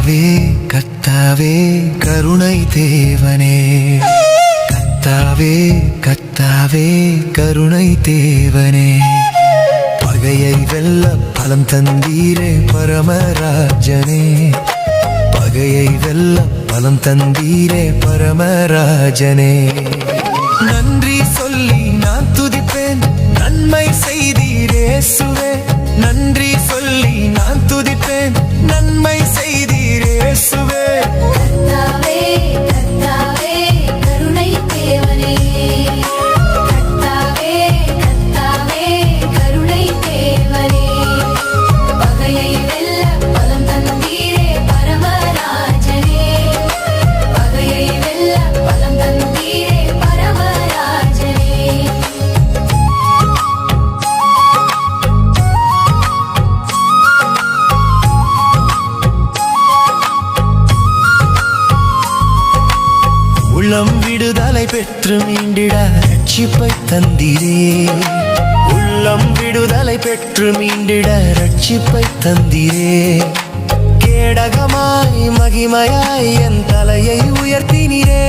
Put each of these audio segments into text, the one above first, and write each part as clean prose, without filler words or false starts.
கத்தாவே கத்தாவே கருணை தேவனே, கத்தாவே கத்தாவே கருணை தேவனே. பகையை வெல்ல பலம் தந்தீரே பரமராஜனே, பகையை வெல்ல பலம் தந்தீரே பரமராஜனே. நன்றி சொல்லி நான் துதிப்பேன், நன்மை செய்தீரே இயேசுவே. நன்றி சொல்லி நான் துதிப்பேன், நன்மை செய்தீரே இயேசுவே. கர்த்தாவே கர்த்தாவே கருணை தேவனே, கர்த்தாவே கர்த்தாவே கருணை தேவனே. பகையை வெல்ல பலம் தந்தீரே பரமராஜனே, பகையை வெல்ல பலம் தந்தீரே பரமராஜனே. உள்ளம் விடுதலை பெற்று மீண்டிட ரட்சிப்பை தந்தீரே, உள்ளம் விடுதலை பெற்று மீண்டிட ரட்சிப்பை தந்தீரே. கேடகமாய் மகிமையாய் என் தலையை உயர்த்தினீரே,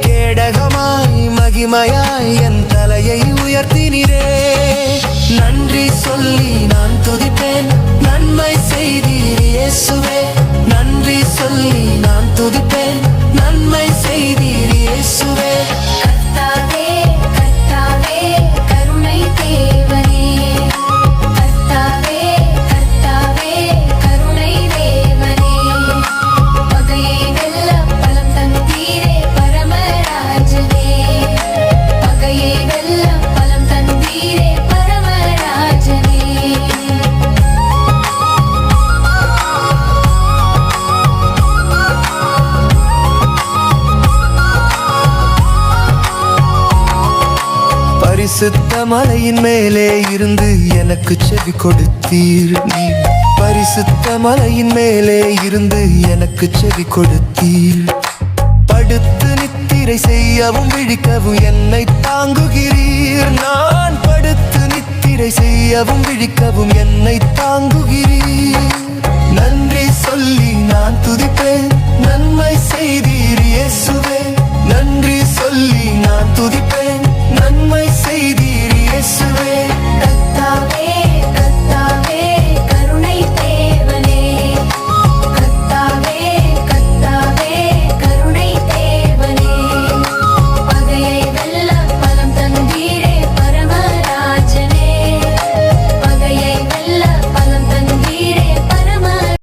கேடகமாய் மகிமையாய் என் தலையை உயர்த்தினீரே. நன்றி சொல்லி நான் துதிப்பேன், நன்மை செய்தீர் இயேசுவே. நன்றி சொல்லி நான் துதிப்பேன், நன்மை செய்தீர் இயேசுவே. கர்த்தாவே கர்த்தாவே கருணை தேவனே, கர்த்தாவே கர்த்தாவே கருணை தேவனே. பகையை வெல்ல பலம் தந்தீரே பரமராஜனே, பகையை வெல்ல பலம் தந்தீரே பரமராஜனே. பரிசுத்த மலையின் மேலே இருந்து எனக்கு செவி கொடுத்தீர் நீ, பரிசுத்த மலையின் மேலே இருந்து எனக்கு செவி கொடுத்தீர். படுத்து நித்திரை செய்யவும் விழிக்கவும் என்னை தாங்குகிறீர், நான் படுத்து நித்திரை செய்யவும் விழிக்கவும் என்னை தாங்குகிறீர்.